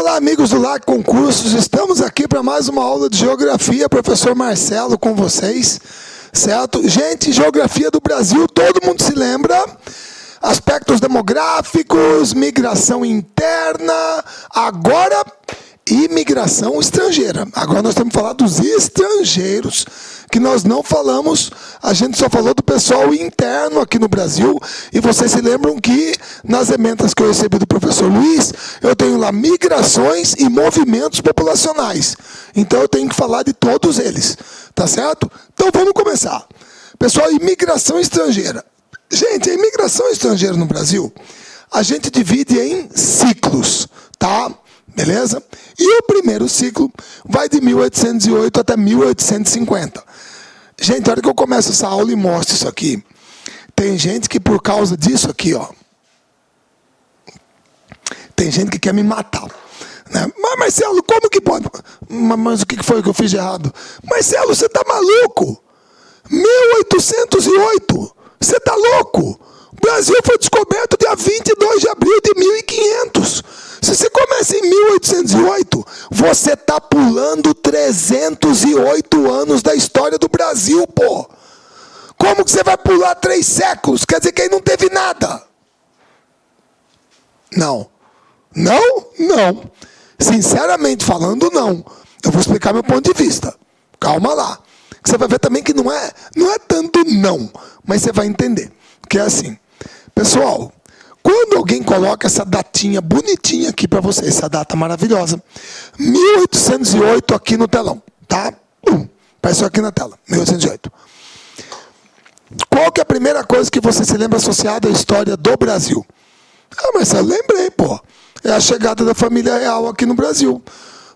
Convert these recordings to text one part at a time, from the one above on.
Olá, amigos do LAC Concursos, estamos aqui para mais uma aula de Geografia, professor Marcelo com vocês, certo? Gente, Geografia do Brasil, todo mundo se lembra, aspectos demográficos, migração interna, agora imigração estrangeira. Agora nós temos que falar dos estrangeiros, que nós não falamos, a gente só falou do pessoal interno aqui no Brasil, e vocês se lembram que nas emendas que eu recebi do professor Luiz, eu tenho lá migrações e movimentos populacionais. Então eu tenho que falar de todos eles, tá certo? Então vamos começar. Pessoal, imigração estrangeira. Gente, a imigração estrangeira no Brasil, a gente divide em ciclos, tá? Beleza? E o primeiro ciclo vai de 1808 até 1850. Gente, a hora que eu começo essa aula e mostro isso aqui, tem gente que por causa disso aqui, ó, tem gente que quer me matar. Né? Mas Marcelo, como que pode? Mas o que foi que eu fiz de errado? Marcelo, você tá maluco? 1808, você tá louco? O Brasil foi descoberto dia 22 de abril de 1500. Se você começa em 1808, você está pulando 308 anos da história do Brasil, pô. Como que você vai pular 3 séculos? Quer dizer que aí não teve nada. Não. Não? Não. Sinceramente falando, não. Eu vou explicar meu ponto de vista. Calma lá. Você vai ver também que não é tanto não, mas você vai entender. Que é assim, pessoal, quando alguém coloca essa datinha bonitinha aqui para vocês, essa data maravilhosa, 1808 aqui no telão, tá? Apareceu aqui na tela, 1808. Qual que é a primeira coisa que você se lembra associada à história do Brasil? Ah, mas eu lembrei, pô. É a chegada da família real aqui no Brasil.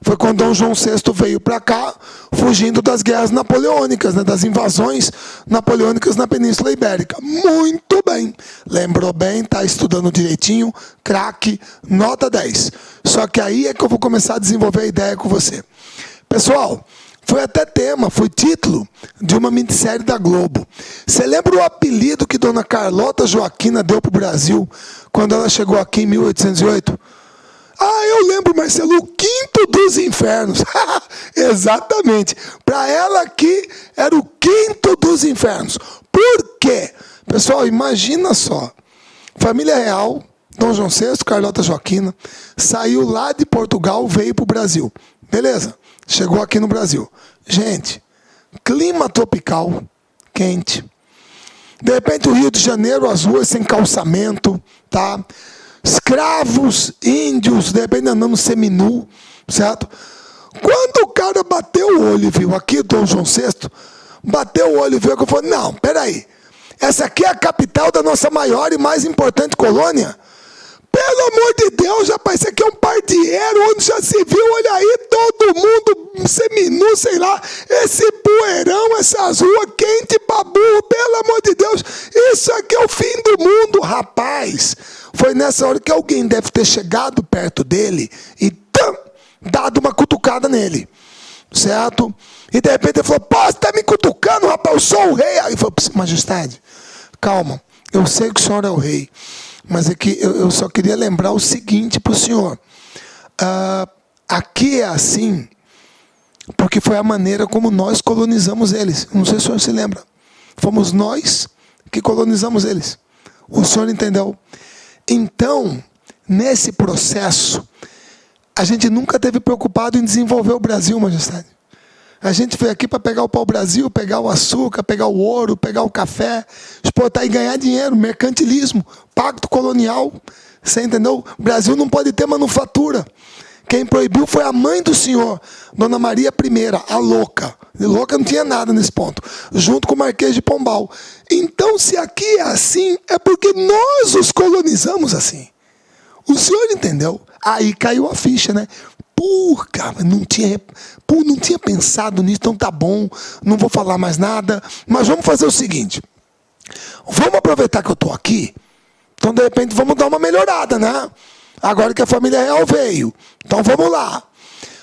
Foi quando Dom João VI veio para cá, fugindo das guerras napoleônicas, né, das invasões napoleônicas na Península Ibérica. Muito bem. Lembrou bem, está estudando direitinho, craque, nota 10. Só que aí é que eu vou começar a desenvolver a ideia com você. Pessoal, foi até tema, foi título de uma minissérie da Globo. Você lembra o apelido que Dona Carlota Joaquina deu para o Brasil quando ela chegou aqui em 1808? Ah, eu lembro, Marcelo, o quinto dos infernos. Exatamente. Para ela aqui, era o quinto dos infernos. Por quê? Pessoal, imagina só. Família real, Dom João VI, Carlota Joaquina, saiu lá de Portugal, veio para o Brasil. Beleza, chegou aqui no Brasil. Gente, clima tropical, quente. De repente o Rio de Janeiro, as ruas sem calçamento, tá? Escravos, índios, de repente andando seminu, certo? Quando o cara bateu o olho e viu aqui, Dom João VI, bateu o olho e viu que eu falei, não, peraí, essa aqui é a capital da nossa maior e mais importante colônia? Pelo amor de Deus, rapaz, isso aqui é um pardieiro, onde já se viu, olha aí, todo mundo seminu, sei lá, esse poeirão, essas ruas quentes pra burro, pelo amor de Deus, isso aqui é o fim do mundo, rapaz. Foi nessa hora que alguém deve ter chegado perto dele e dado uma cutucada nele, certo? E de repente ele falou, pô, você tá me cutucando, rapaz, eu sou o rei. Aí ele falou, majestade, calma, eu sei que o senhor é o rei, mas é que eu só queria lembrar o seguinte para o senhor. Aqui é assim, porque foi a maneira como nós colonizamos eles. Não sei se o senhor se lembra. Fomos nós que colonizamos eles. O senhor entendeu? Então, nesse processo, a gente nunca esteve preocupado em desenvolver o Brasil, majestade. A gente veio aqui para pegar o pau-brasil, pegar o açúcar, pegar o ouro, pegar o café, exportar e ganhar dinheiro, mercantilismo, pacto colonial. Você entendeu? O Brasil não pode ter manufatura. Quem proibiu foi a mãe do senhor, Dona Maria I, a louca. E louca não tinha nada nesse ponto, junto com o Marquês de Pombal. Então, se aqui é assim, é porque nós os colonizamos assim. O senhor entendeu? Aí caiu a ficha, né? Cara, não tinha pensado nisso, então tá bom, não vou falar mais nada, mas vamos fazer o seguinte, vamos aproveitar que eu tô aqui, então de repente vamos dar uma melhorada, né? Agora que a família real veio, então vamos lá.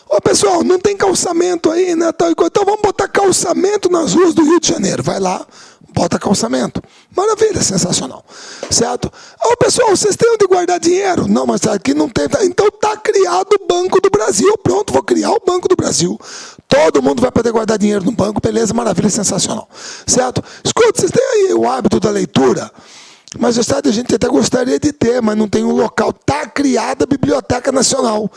Ô pessoal, não tem calçamento aí, né? Então vamos botar calçamento nas ruas do Rio de Janeiro, vai lá, bota calçamento. Maravilha, sensacional. Certo? Ô, pessoal, vocês têm onde guardar dinheiro? Não, mas aqui não tem. Então tá criado o Banco do Brasil. Pronto, vou criar o Banco do Brasil. Todo mundo vai poder guardar dinheiro no banco. Beleza, maravilha, sensacional. Certo? Escuta, vocês têm aí o hábito da leitura? Majestade, a gente até gostaria de ter, mas não tem um local. Está criada a Biblioteca Nacional.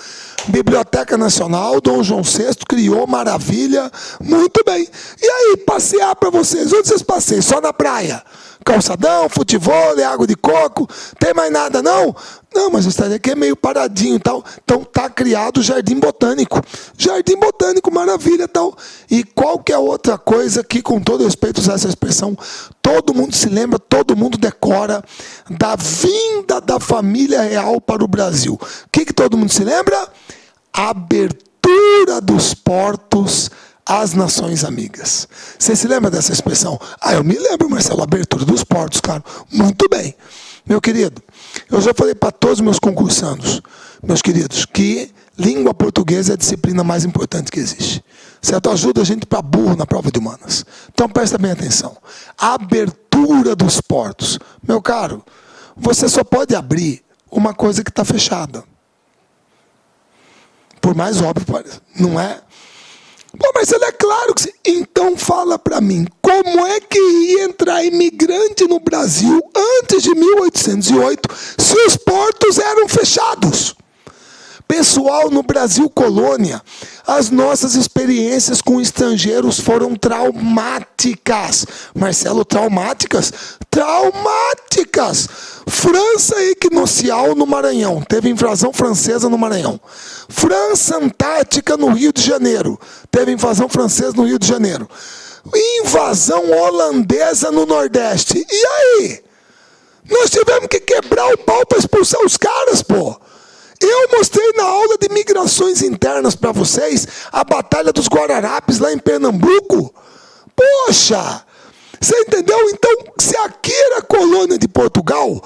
Biblioteca Nacional, Dom João VI criou, maravilha. Muito bem. E aí, passear para vocês? Onde vocês passeiam? Só na praia? Calçadão, futebol, água de coco? Tem mais nada, não? Não, majestade, aqui é meio paradinho e tal. Então está criado o Jardim Botânico. Jardim Botânico, maravilha tal. E qualquer outra coisa que, com todo respeito, usar essa expressão, todo mundo se lembra, todo mundo decora da vinda da família real para o Brasil. O que todo mundo se lembra? Abertura dos portos às nações amigas. Você se lembra dessa expressão? Ah, eu me lembro, Marcelo, abertura dos portos, claro. Muito bem. Meu querido, eu já falei para todos os meus concursandos, meus queridos, que língua portuguesa é a disciplina mais importante que existe. Certo? Ajuda a gente para burro na prova de humanas. Então presta bem atenção. Abertura dos portos. Meu caro, você só pode abrir uma coisa que está fechada. Por mais óbvio, não é? Pô, Marcelo, é claro que sim. Então fala para mim, como é que ia entrar imigrante no Brasil antes de 1808 se os portos eram fechados? Pessoal, no Brasil colônia, as nossas experiências com estrangeiros foram traumáticas. Marcelo, traumáticas? Traumáticas! França equinocial no Maranhão. Teve invasão francesa no Maranhão. França Antártica no Rio de Janeiro. Teve invasão francesa no Rio de Janeiro. Invasão holandesa no Nordeste. E aí? Nós tivemos que quebrar o pau para expulsar os caras, pô. Eu mostrei na aula de migrações internas para vocês a Batalha dos Guararapes lá em Pernambuco. Poxa! Você entendeu? Então, se aqui era colônia de Portugal,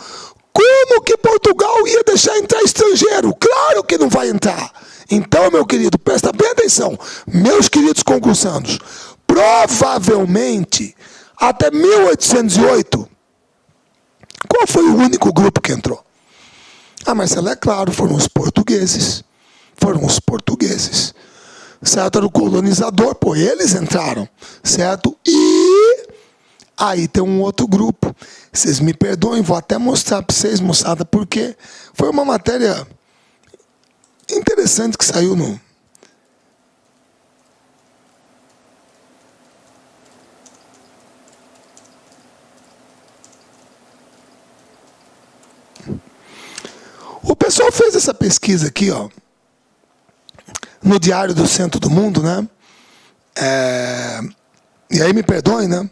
como que Portugal ia deixar entrar estrangeiro? Claro que não vai entrar. Então, meu querido, presta bem atenção. Meus queridos concursandos, provavelmente, até 1808, qual foi o único grupo que entrou? Ah, Marcelo, é claro, foram os portugueses. Foram os portugueses. Certo? Era o colonizador, pô, eles entraram. Certo? E aí tem um outro grupo. Vocês me perdoem, vou até mostrar para vocês, moçada, porque foi uma matéria interessante que saiu no... O pessoal fez essa pesquisa aqui, ó, no Diário do Centro do Mundo, né? E aí me perdoem, né?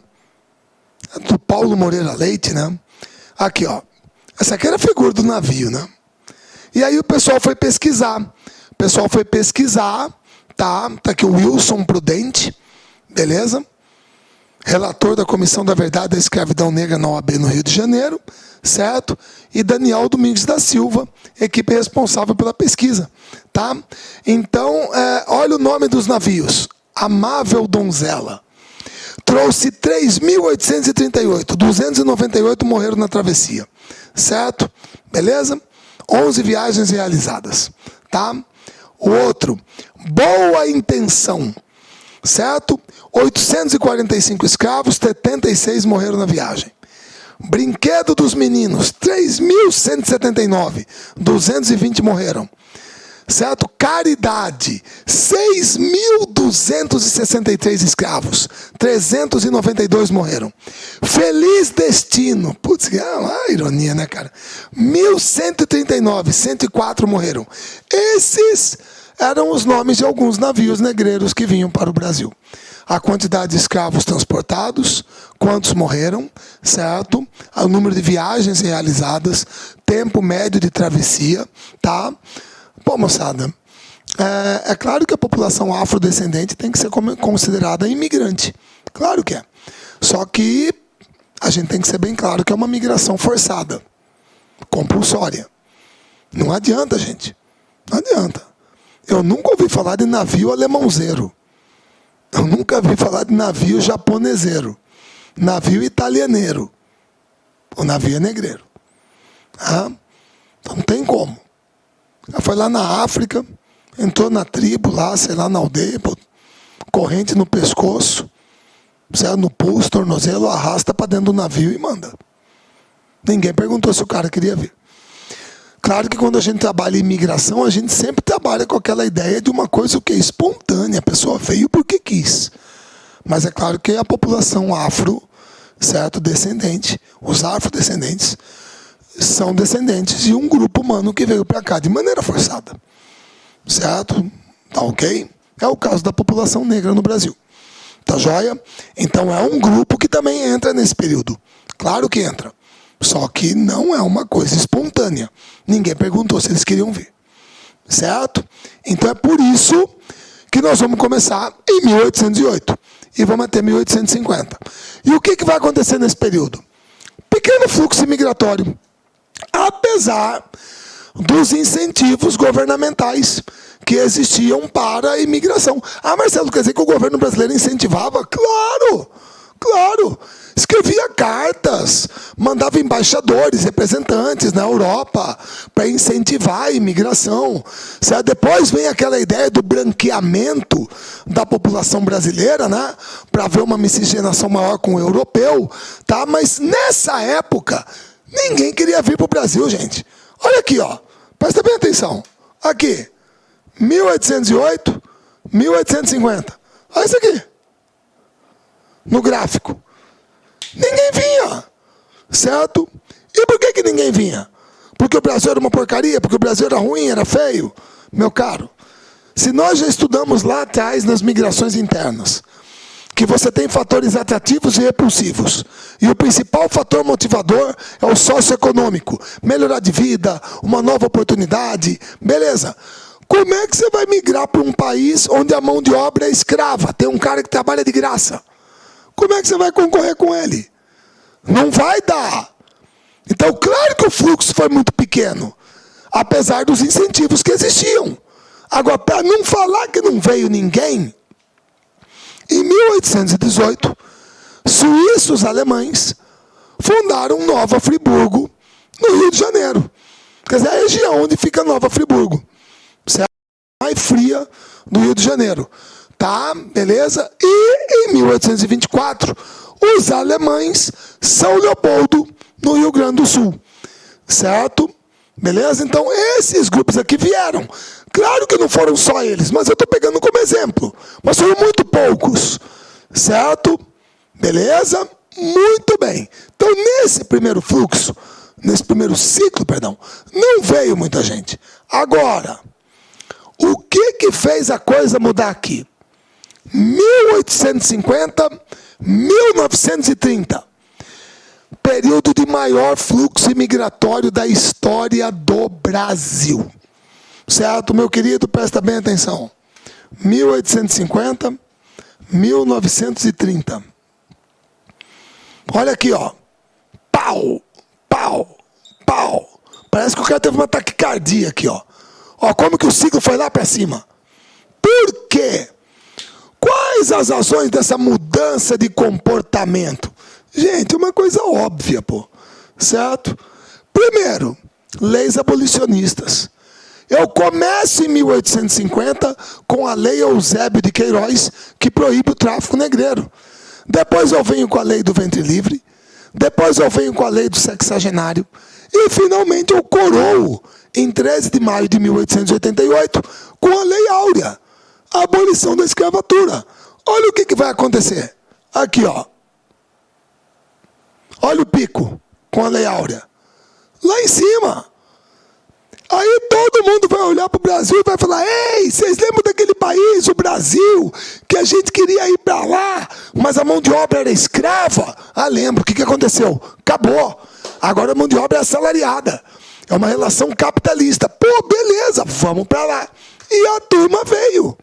Do Paulo Moreira Leite, né? Aqui, ó. Essa aqui era a figura do navio, né? E aí o pessoal foi pesquisar. O pessoal foi pesquisar, tá? Tá aqui o Wilson Prudente, beleza? Relator da Comissão da Verdade da Escravidão Negra na OAB no Rio de Janeiro, certo? E Daniel Domingos da Silva, equipe responsável pela pesquisa, tá? Então, olha o nome dos navios. Amável Donzela. Trouxe 3.838, 298 morreram na travessia, certo? Beleza? 11 viagens realizadas, tá? O outro, Boa Intenção, certo? 845 escravos, 76 morreram na viagem. Brinquedo dos Meninos, 3.179, 220 morreram. Certo? Caridade, 6.263 escravos, 392 morreram. Feliz Destino, putz, é uma ironia, né, cara? 1.139, 104 morreram. Esses eram os nomes de alguns navios negreiros que vinham para o Brasil. A quantidade de escravos transportados, quantos morreram, certo? O número de viagens realizadas, tempo médio de travessia, tá? Pô, moçada, é claro que a população afrodescendente tem que ser considerada imigrante. Claro que é. Só que a gente tem que ser bem claro que é uma migração forçada, compulsória. Não adianta, gente. Não adianta. Eu nunca ouvi falar de navio alemãozeiro. Eu nunca vi falar de navio japoneseiro, navio italianeiro. O navio é negreiro. Tá? Então não tem como. Ela foi lá na África, entrou na tribo lá, sei lá, na aldeia, pô, corrente no pescoço, certo? No pulso, tornozelo, arrasta para dentro do navio e manda. Ninguém perguntou se o cara queria vir. Claro que quando a gente trabalha em imigração, a gente sempre trabalha com aquela ideia de uma coisa o que é espontânea. A pessoa veio porque quis. Mas é claro que a população afro, certo, descendente, os afrodescendentes, são descendentes de um grupo humano que veio para cá de maneira forçada. Certo? Tá ok? É o caso da população negra no Brasil. Tá joia? Então é um grupo que também entra nesse período. Claro que entra. Só que não é uma coisa espontânea. Ninguém perguntou se eles queriam vir. Certo? Então é por isso que nós vamos começar em 1808. E vamos até 1850. E o que vai acontecer nesse período? Pequeno fluxo migratório. Apesar dos incentivos governamentais que existiam para a imigração. Ah, Marcelo, quer dizer que o governo brasileiro incentivava? Claro! Claro! Escrevia cartas, mandava embaixadores, representantes na Europa para incentivar a imigração. Certo? Depois vem aquela ideia do branqueamento da população brasileira, né? Para haver uma miscigenação maior com o europeu. Tá? Mas nessa época, ninguém queria vir para o Brasil, gente. Olha aqui, ó. Presta bem atenção. Aqui, 1808, 1850. Olha isso aqui. No gráfico. Ninguém vinha, certo? E por que ninguém vinha? Porque o Brasil era uma porcaria? Porque o Brasil era ruim, era feio? Meu caro, se nós já estudamos lá atrás nas migrações internas, que você tem fatores atrativos e repulsivos, e o principal fator motivador é o socioeconômico, melhorar de vida, uma nova oportunidade, beleza. Como é que você vai migrar para um país onde a mão de obra é escrava? Tem um cara que trabalha de graça. Como é que você vai concorrer com ele? Não vai dar. Então, claro que o fluxo foi muito pequeno, apesar dos incentivos que existiam. Agora, para não falar que não veio ninguém, em 1818, suíços alemães fundaram Nova Friburgo, no Rio de Janeiro. Quer dizer, a região onde fica Nova Friburgo. Certo? A mais fria do Rio de Janeiro. Tá, beleza? E em 1824, os alemães, São Leopoldo, no Rio Grande do Sul. Certo? Beleza? Então, esses grupos aqui vieram. Claro que não foram só eles, mas eu estou pegando como exemplo. Mas foram muito poucos. Certo? Beleza? Muito bem. Então, nesse primeiro fluxo, nesse primeiro ciclo, perdão, não veio muita gente. Agora, o que fez a coisa mudar aqui? 1850, 1930. Período de maior fluxo imigratório da história do Brasil. Certo, meu querido? Presta bem atenção. 1850, 1930. Olha aqui, ó. Pau, pau, pau. Parece que o cara teve uma taquicardia aqui, ó. Ó, como que o ciclo foi lá para cima? Por quê? Quais as razões dessa mudança de comportamento? Gente, é uma coisa óbvia, pô. Certo? Primeiro, leis abolicionistas. Eu começo em 1850 com a Lei Eusébio de Queiroz, que proíbe o tráfico negreiro. Depois eu venho com a Lei do Ventre Livre. Depois eu venho com a Lei do Sexagenário. E, finalmente, eu coroo, em 13 de maio de 1888, com a Lei Áurea, a abolição da escravatura. Olha o que vai acontecer. Aqui, ó. Olha o pico com a Lei Áurea. Lá em cima. Aí todo mundo vai olhar para o Brasil e vai falar: ei, vocês lembram daquele país, o Brasil, que a gente queria ir para lá, mas a mão de obra era escrava? Ah, lembro. O que aconteceu? Acabou. Agora a mão de obra é assalariada. É uma relação capitalista. Pô, beleza, vamos para lá. E a turma veio.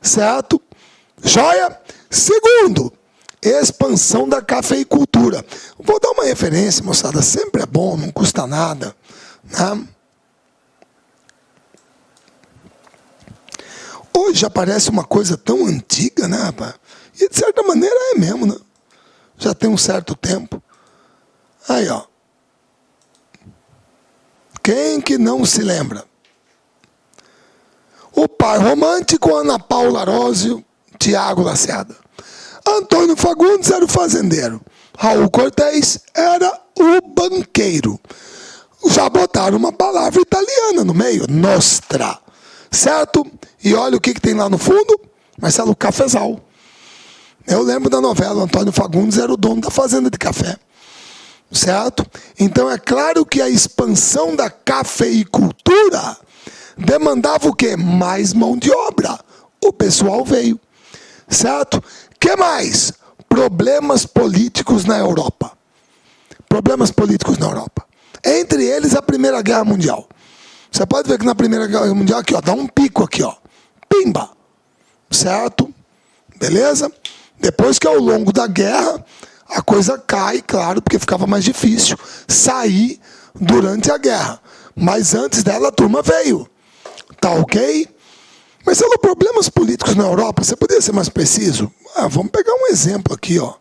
Certo? Joia? Segundo, expansão da cafeicultura. Vou dar uma referência, moçada. Sempre é bom, não custa nada. Né? Hoje já parece uma coisa tão antiga, né, rapaz? E de certa maneira é mesmo, né? Já tem um certo tempo. Aí, ó. Quem que não se lembra? O par romântico, Ana Paula Arósio, Tiago Lacerda. Antônio Fagundes era o fazendeiro. Raul Cortez era o banqueiro. Já botaram uma palavra italiana no meio, nostra. Certo? E olha o que tem lá no fundo. Marcelo Cafezal. Eu lembro da novela, Antônio Fagundes era o dono da fazenda de café. Certo? Então é claro que a expansão da cafeicultura demandava o quê? Mais mão de obra. O pessoal veio. Certo? Que mais? Problemas políticos na Europa. Problemas políticos na Europa. Entre eles, a Primeira Guerra Mundial. Você pode ver que na Primeira Guerra Mundial, aqui, ó, dá um pico aqui, ó. Pimba. Certo? Beleza? Depois que ao longo da guerra, a coisa cai, claro, porque ficava mais difícil sair durante a guerra. Mas antes dela, a turma veio. Tá ok? Mas são problemas políticos na Europa, você poderia ser mais preciso? Vamos pegar um exemplo aqui, ó.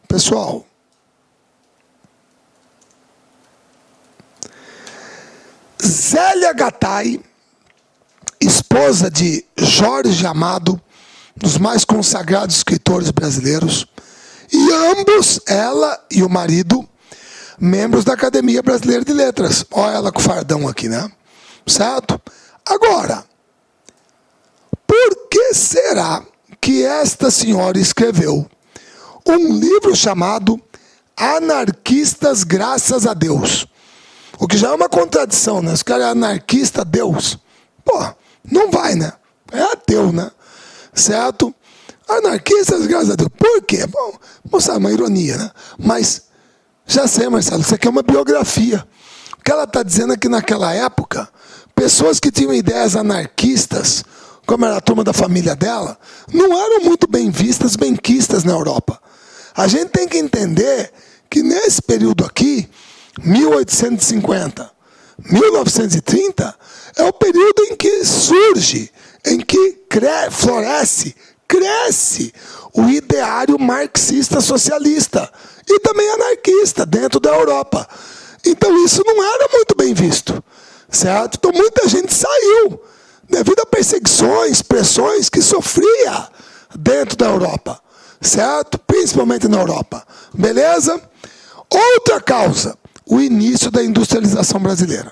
Pessoal. Zélia Gattai, esposa de Jorge Amado, dos mais consagrados escritores brasileiros, e ambos, ela e o marido, membros da Academia Brasileira de Letras. Olha ela com o fardão aqui, né? Certo? Agora, por que será que esta senhora escreveu um livro chamado Anarquistas Graças a Deus? O que já é uma contradição, né? Esse cara é anarquista, Deus. Pô, não vai, né? É ateu, né? Certo? Anarquistas, graças a Deus. Por quê? Bom, moça, é uma ironia, né? Mas, já sei, Marcelo, isso aqui é uma biografia. O que ela está dizendo é que naquela época, pessoas que tinham ideias anarquistas, como era a turma da família dela, não eram muito bem vistas, benquistas na Europa. A gente tem que entender que nesse período aqui, 1850, 1930, é o período em que surge, em que floresce, cresce o ideário marxista-socialista e também anarquista dentro da Europa. Então isso não era muito bem visto, certo? Então muita gente saiu devido a perseguições, pressões que sofria dentro da Europa, certo? Principalmente na Europa, beleza? Outra causa, o início da industrialização brasileira,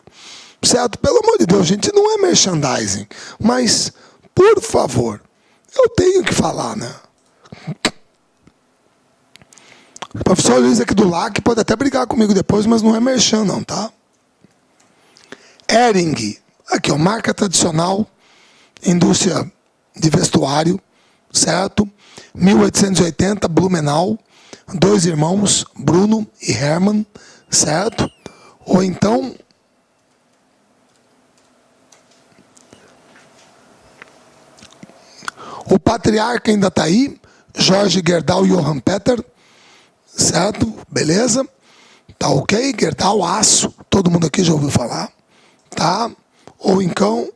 certo? Pelo amor de Deus, gente, não é merchandising, mas, por favor, eu tenho que falar, né? O professor Luiz aqui do LAC pode até brigar comigo depois, mas não é merchan não, tá? Hering, aqui ó, marca tradicional, indústria de vestuário, certo? 1880, Blumenau, 2 irmãos, Bruno e Hermann, certo? Ou então, o patriarca ainda está aí, Jorge Gerdau e Johann Peter, certo? Beleza? Tá ok? Gerdau, aço, todo mundo aqui já ouviu falar, tá? Ou então,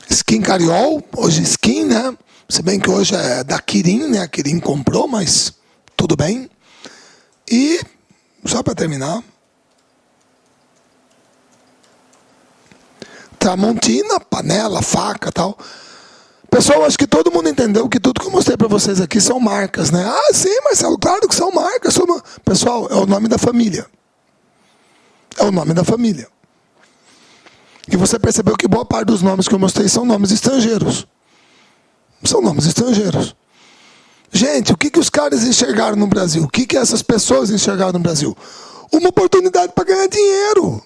Skin Cariol, hoje Skin, né? Se bem que hoje é da Kirin, né? A Kirin comprou, mas tudo bem. E, só para terminar, Tramontina, panela, faca e tal. Pessoal, acho que todo mundo entendeu que tudo que eu mostrei para vocês aqui são marcas, né? Ah, sim, Marcelo, claro que são marcas. Pessoal, é o nome da família. É o nome da família. E você percebeu que boa parte dos nomes que eu mostrei são nomes estrangeiros. São nomes estrangeiros. Gente, o que os caras enxergaram no Brasil? O que essas pessoas enxergaram no Brasil? Uma oportunidade para ganhar dinheiro.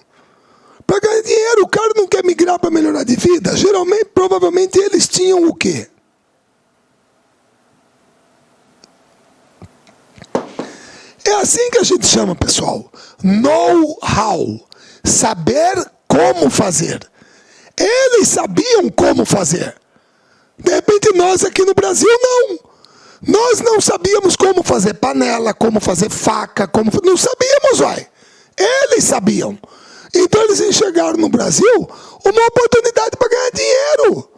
Para ganhar dinheiro, o cara não quer migrar para melhorar de vida. Geralmente, provavelmente, eles tinham o quê? É assim que a gente chama, pessoal. Know-how. Saber como fazer. Eles sabiam como fazer. De repente, nós aqui no Brasil, não. Nós não sabíamos como fazer panela, como fazer faca, não sabíamos, uai. Eles sabiam. Então eles enxergaram no Brasil uma oportunidade para ganhar dinheiro.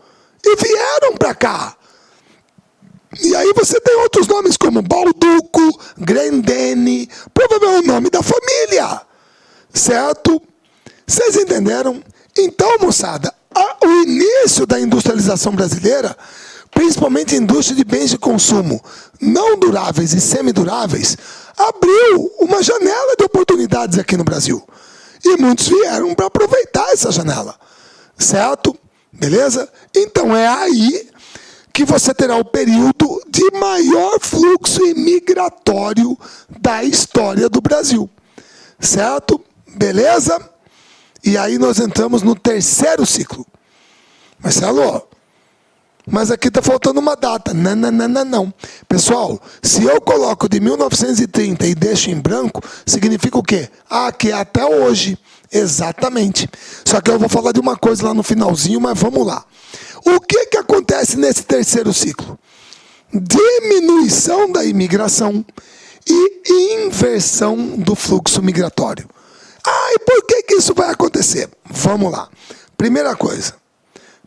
E vieram para cá. E aí você tem outros nomes como Balduco, Grendene, provavelmente é o nome da família. Certo? Vocês entenderam? Então, moçada, o início da industrialização brasileira, principalmente a indústria de bens de consumo não duráveis e semiduráveis, abriu uma janela de oportunidades aqui no Brasil. E muitos vieram para aproveitar essa janela. Certo? Beleza? Então é aí que você terá o período de maior fluxo imigratório da história do Brasil. Certo? Beleza? E aí nós entramos no terceiro ciclo. Marcelo, mas aqui está faltando uma data. Não. Pessoal, se eu coloco de 1930 e deixo em branco, significa o quê? Que é até hoje. Exatamente. Só que eu vou falar de uma coisa lá no finalzinho, mas vamos lá. O que acontece nesse terceiro ciclo? Diminuição da imigração e inversão do fluxo migratório. E por que isso vai acontecer? Vamos lá. Primeira coisa.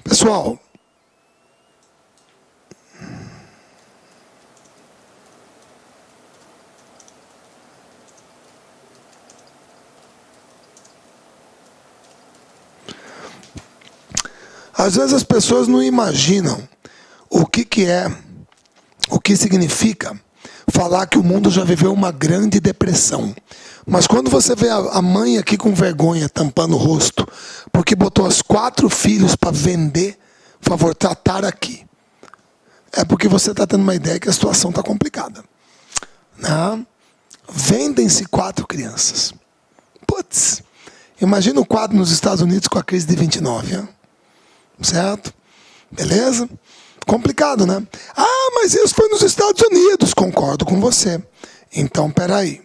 Pessoal, às vezes as pessoas não imaginam o que significa falar que o mundo já viveu uma grande depressão. Mas quando você vê a mãe aqui com vergonha, tampando o rosto, porque botou os 4 filhos para vender, por favor, tratar aqui. É porque você está tendo uma ideia que a situação está complicada. Vendem-se 4 crianças. Putz, imagina o quadro nos Estados Unidos com a crise de 29, hein? Certo? Beleza? Complicado, né? Mas isso foi nos Estados Unidos. Concordo com você. Então, peraí.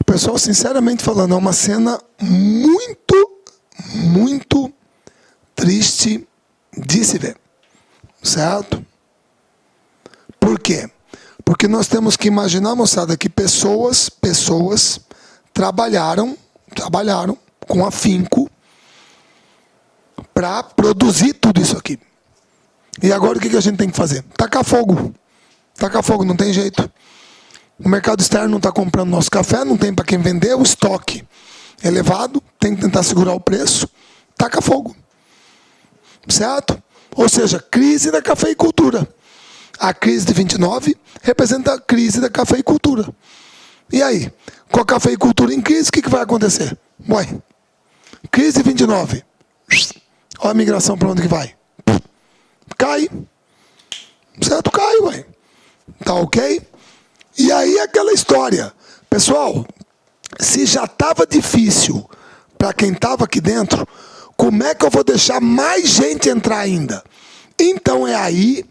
Pessoal, sinceramente falando, é uma cena muito, muito triste de se ver. Certo? Por quê? Porque nós temos que imaginar, moçada, que pessoas trabalharam com afinco para produzir tudo isso aqui. E agora o que a gente tem que fazer? Tacar fogo. Tacar fogo, não tem jeito. O mercado externo não está comprando nosso café, não tem para quem vender, o estoque é elevado, tem que tentar segurar o preço, taca fogo. Certo? Ou seja, crise da cafeicultura. A crise de 29 representa a crise da cafeicultura. E aí? Com a cafeicultura em crise, o que vai acontecer? Crise de 29. Olha a migração para onde que vai. Cai. Certo? Cai, ué. Tá ok? E aí aquela história. Pessoal, se já estava difícil para quem estava aqui dentro, como é que eu vou deixar mais gente entrar ainda? Então é aí...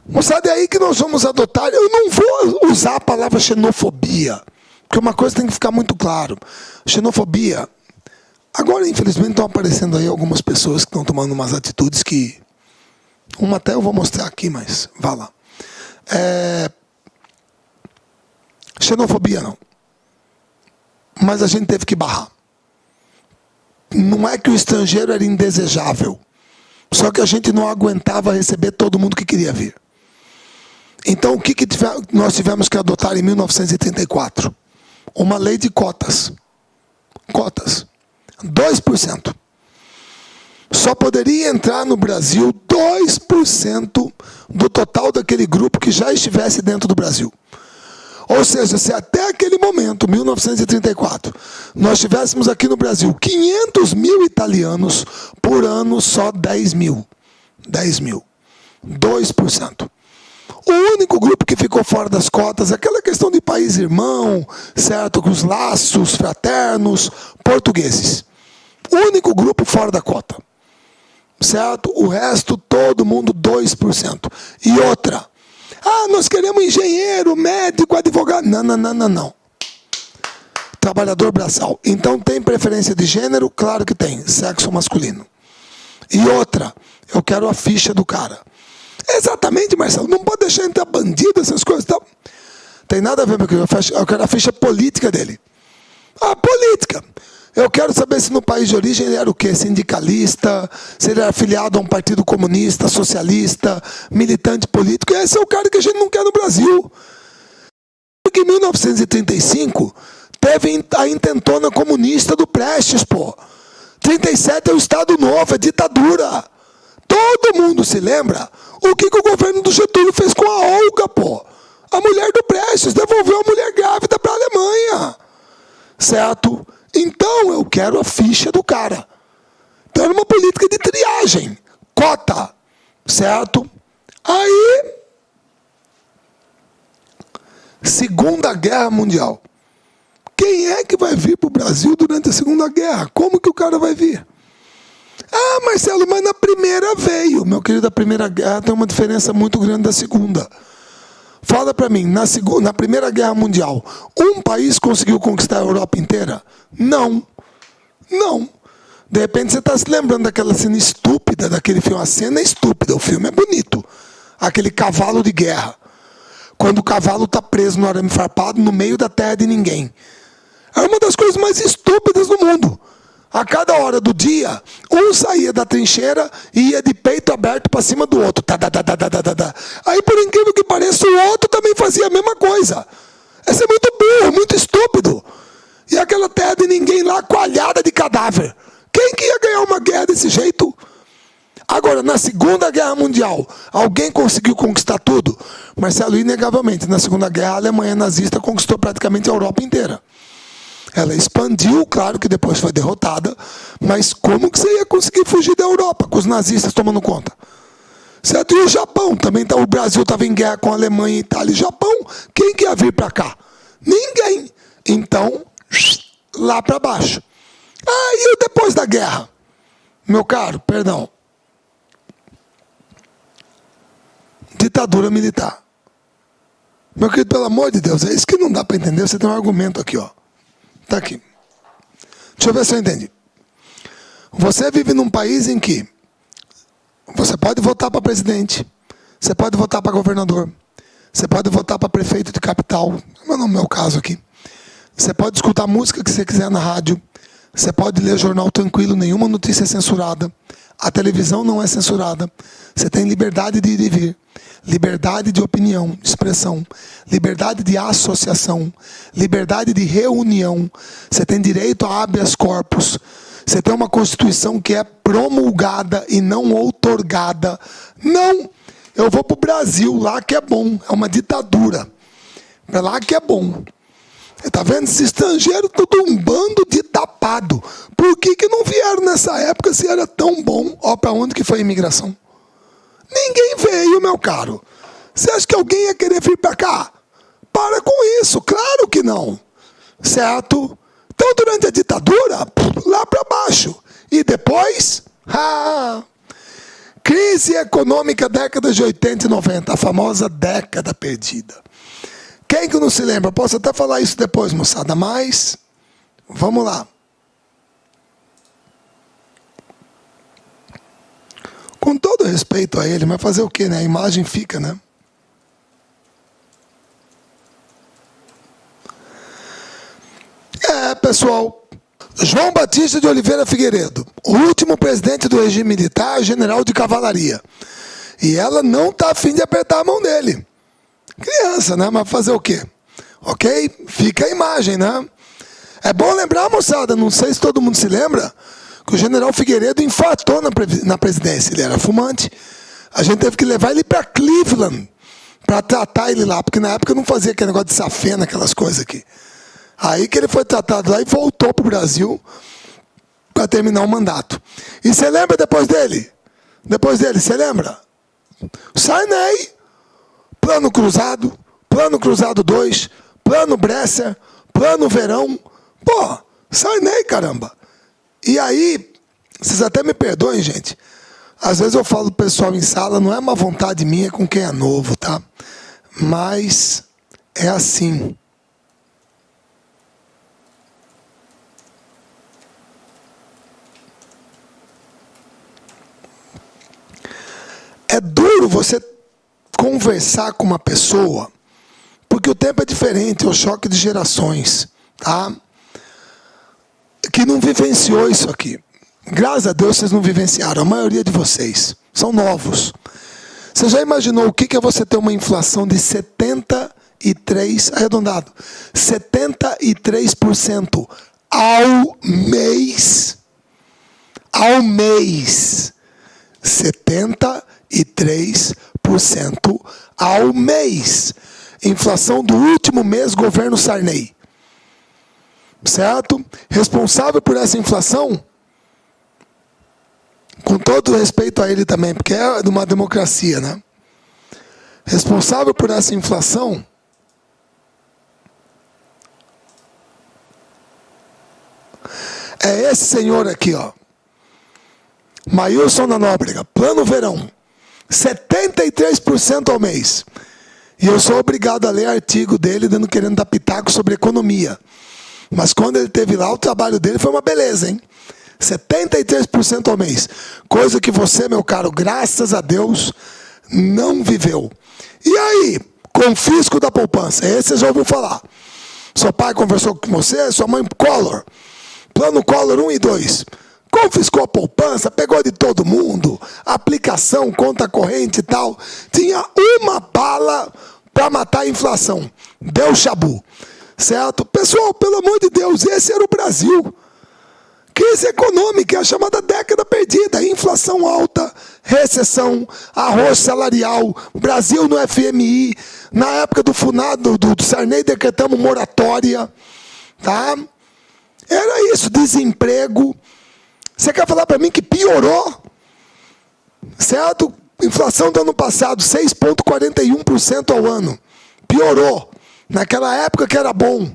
Moçada, é aí que nós vamos adotar. Eu não vou usar a palavra xenofobia, porque uma coisa tem que ficar muito claro. Xenofobia. Agora, infelizmente, estão aparecendo aí algumas pessoas que estão tomando umas atitudes que... Uma até eu vou mostrar aqui, mas vá lá. Xenofobia não. Mas a gente teve que barrar. Não é que o estrangeiro era indesejável. Só que a gente não aguentava receber todo mundo que queria vir. Então, o que nós tivemos que adotar em 1934? Uma lei de cotas. Cotas. 2%. Só poderia entrar no Brasil 2% do total daquele grupo que já estivesse dentro do Brasil. Ou seja, se até aquele momento, 1934, nós tivéssemos aqui no Brasil 500 mil italianos, por ano só 10 mil. 10 mil. 2%. O único grupo que ficou fora das cotas é aquela questão de país irmão, certo? Com os laços fraternos, portugueses. O único grupo fora da cota. Certo? O resto, todo mundo 2%. E outra... nós queremos engenheiro, médico, advogado. Não. Trabalhador braçal. Então tem preferência de gênero? Claro que tem. Sexo masculino. E outra, eu quero a ficha do cara. Exatamente, Marcelo. Não pode deixar entrar bandido, essas coisas. Tal. Tem nada a ver, meu querido. Eu quero a ficha política dele. A política. Eu quero saber se no país de origem ele era o quê? Sindicalista, se ele era afiliado a um partido comunista, socialista, militante político. Esse é o cara que a gente não quer no Brasil. Porque em 1935 teve a intentona comunista do Prestes, pô. 37 é o Estado Novo, é ditadura. Todo mundo se lembra o que o governo do Getúlio fez com a Olga, pô. A mulher do Prestes devolveu a mulher grávida para a Alemanha. Certo? Então eu quero a ficha do cara. Então era uma política de triagem. Cota. Certo? Aí, Segunda Guerra Mundial. Quem é que vai vir para o Brasil durante a Segunda Guerra? Como que o cara vai vir? Ah, Marcelo, mas na primeira veio. Meu querido, a Primeira Guerra tem uma diferença muito grande da Segunda. Fala para mim, na Primeira Guerra Mundial, um país conseguiu conquistar a Europa inteira? Não. Não. De repente você está se lembrando daquela cena estúpida daquele filme. A cena é estúpida, o filme é bonito. Aquele cavalo de guerra. Quando o cavalo está preso no arame farpado no meio da terra de ninguém. É uma das coisas mais estúpidas do mundo. A cada hora do dia, um saía da trincheira e ia de peito aberto para cima do outro. Aí, por incrível que pareça, o outro também fazia a mesma coisa. Esse é muito burro, muito estúpido. E aquela terra de ninguém lá, coalhada de cadáver. Quem que ia ganhar uma guerra desse jeito? Agora, na Segunda Guerra Mundial, alguém conseguiu conquistar tudo? Marcelo, inegavelmente, na Segunda Guerra, a Alemanha nazista conquistou praticamente a Europa inteira. Ela expandiu, claro que depois foi derrotada, mas como que você ia conseguir fugir da Europa com os nazistas tomando conta? Certo? E o Japão também, o Brasil estava em guerra com a Alemanha, Itália e Japão. Quem que ia vir para cá? Ninguém. Então, lá para baixo. Ah, e depois da guerra? Meu caro, perdão. Ditadura militar. Meu querido, pelo amor de Deus, é isso que não dá para entender. Você tem um argumento aqui, ó. Tá aqui. Deixa eu ver se eu entendi. Você vive num país em que você pode votar para presidente, você pode votar para governador, você pode votar para prefeito de capital, mas não é o meu caso aqui. Você pode escutar a música que você quiser na rádio, você pode ler jornal tranquilo, nenhuma notícia é censurada, a televisão não é censurada, você tem liberdade de ir e vir, liberdade de opinião, de expressão, liberdade de associação, liberdade de reunião, você tem direito a habeas corpus, você tem uma Constituição que é promulgada e não outorgada. Não, eu vou para o Brasil, lá que é bom, é uma ditadura, é lá que é bom. Está vendo? Esses estrangeiros, tudo um bando de tapado. Por que não vieram nessa época se era tão bom? Ó, para onde que foi a imigração? Ninguém veio, meu caro. Você acha que alguém ia querer vir para cá? Para com isso, claro que não. Certo? Então, durante a ditadura, lá para baixo. E depois, crise econômica década de 80 e 90, a famosa década perdida. Quem que não se lembra? Posso até falar isso depois, moçada, mas vamos lá. Com todo respeito a ele, mas fazer o quê, né? A imagem fica, né? Pessoal, João Batista de Oliveira Figueiredo, o último presidente do regime militar, general de cavalaria. E ela não está a fim de apertar a mão dele. Criança, né? Mas fazer o quê? Ok? Fica a imagem, né? É bom lembrar, moçada, não sei se todo mundo se lembra, que o general Figueiredo infartou na presidência. Ele era fumante. A gente teve que levar ele para Cleveland para tratar ele lá, porque na época não fazia aquele negócio de safena, aquelas coisas aqui. Aí que ele foi tratado lá e voltou para o Brasil para terminar o mandato. E você lembra depois dele? Depois dele, você lembra? Sarney, Plano Cruzado 2, Plano Bresser, Plano Verão. Pô, Sarney, caramba. E aí, vocês até me perdoem, gente. Às vezes eu falo pro pessoal em sala, não é uma vontade minha com quem é novo, tá? Mas é assim. É duro você conversar com uma pessoa, porque o tempo é diferente, é o choque de gerações, tá? que não vivenciou isso aqui. Graças a Deus vocês não vivenciaram, a maioria de vocês são novos. Você já imaginou o que é você ter uma inflação de 73, arredondado, 73% ao mês? Ao mês. 73% ao mês. Inflação do último mês, governo Sarney. Certo? Responsável por essa inflação, com todo respeito a ele também, porque é de uma democracia, né? Responsável por essa inflação é esse senhor aqui, ó. Maílson da Nóbrega, Plano Verão, 73% ao mês. E eu sou obrigado a ler artigo dele querendo dar pitaco sobre economia. Mas quando ele esteve lá, o trabalho dele foi uma beleza, hein? 73% ao mês. Coisa que você, meu caro, graças a Deus, não viveu. E aí, confisco da poupança. Esse você já ouviu falar. Seu pai conversou com você, sua mãe, Collor. Plano Collor 1 e 2. Confiscou a poupança, pegou de todo mundo, aplicação, conta corrente e tal. Tinha uma bala para matar a inflação. Deu chabu. Certo? Pessoal, pelo amor de Deus, esse era o Brasil. Crise econômica, é a chamada década perdida. Inflação alta, recessão, arroz salarial, Brasil no FMI. Na época do Funado, do Sarney, decretamos moratória. Tá? Era isso, desemprego. Você quer falar para mim que piorou? Certo? Inflação do ano passado, 6,41% ao ano. Piorou. Naquela época que era bom.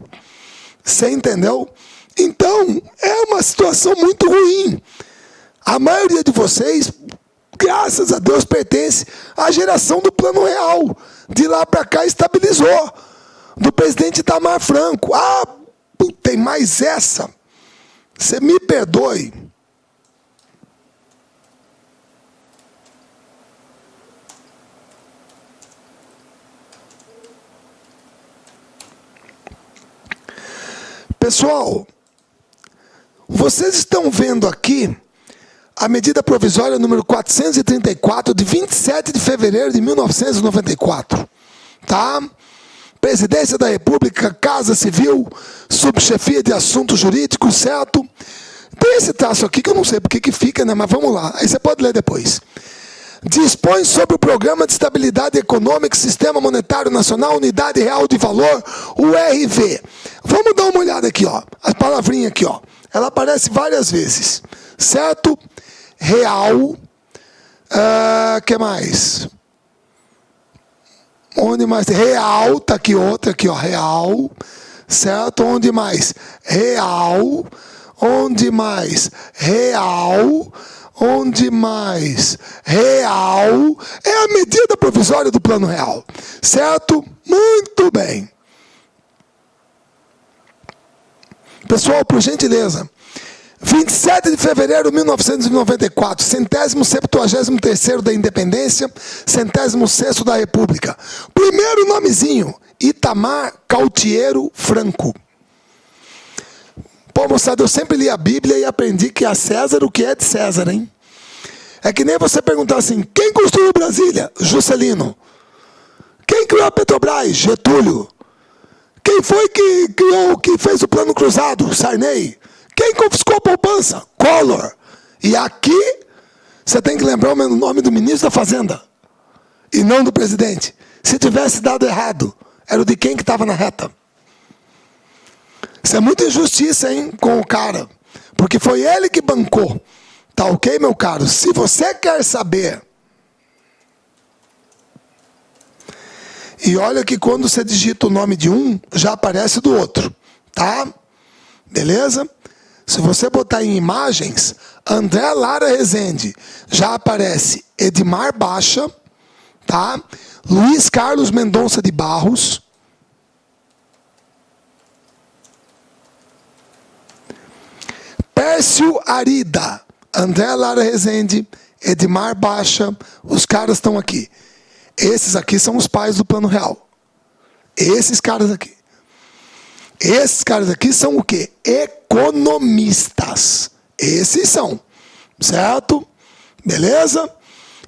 Você entendeu? Então, é uma situação muito ruim. A maioria de vocês, graças a Deus, pertence à geração do Plano Real. De lá para cá estabilizou. Do presidente Itamar Franco. Ah, tem mais essa. Você me perdoe. Pessoal, vocês estão vendo aqui a medida provisória número 434, de 27 de fevereiro de 1994. Tá? Presidência da República, Casa Civil, Subchefia de Assuntos Jurídicos, certo? Tem esse traço aqui que eu não sei porque que fica, né? Mas vamos lá. Aí você pode ler depois. Dispõe sobre o Programa de Estabilidade Econômica, Sistema Monetário Nacional, Unidade Real de Valor, URV. Vamos dar uma olhada aqui, ó. A palavrinha aqui, ó. Ela aparece várias vezes. Certo? Real. Que mais? Onde mais? Real. Tá aqui outra, aqui, ó. Real. Certo? Onde mais? Real. Onde mais? Real. Onde mais? Real. É a medida provisória do Plano Real. Certo? Muito bem. Pessoal, por gentileza. 27 de fevereiro de 1994, 173º da Independência, 106º da República. Primeiro nomezinho, Itamar Cautiero Franco. Pô, moçada, eu sempre li a Bíblia e aprendi que a César o que é de César, hein? É que nem você perguntar assim, quem construiu Brasília? Juscelino. Quem criou a Petrobras? Getúlio. Quem foi que criou, que fez o Plano Cruzado? Sarney. Quem confiscou a poupança? Collor. E aqui, você tem que lembrar o nome do ministro da Fazenda. E não do presidente. Se tivesse dado errado, era o de quem que estava na reta. Isso é muita injustiça, hein, com o cara. Porque foi ele que bancou. Tá ok, meu caro? Se você quer saber... E olha que quando você digita o nome de um, já aparece do outro. Tá? Beleza? Se você botar em imagens, André Lara Rezende, já aparece Edmar Baixa, tá? Luiz Carlos Mendonça de Barros, Pércio Arida, André Lara Rezende, Edmar Baixa, os caras estão aqui. Esses aqui são os pais do Plano Real. Esses caras aqui. Esses caras aqui são o quê? Economistas. Esses são. Certo? Beleza?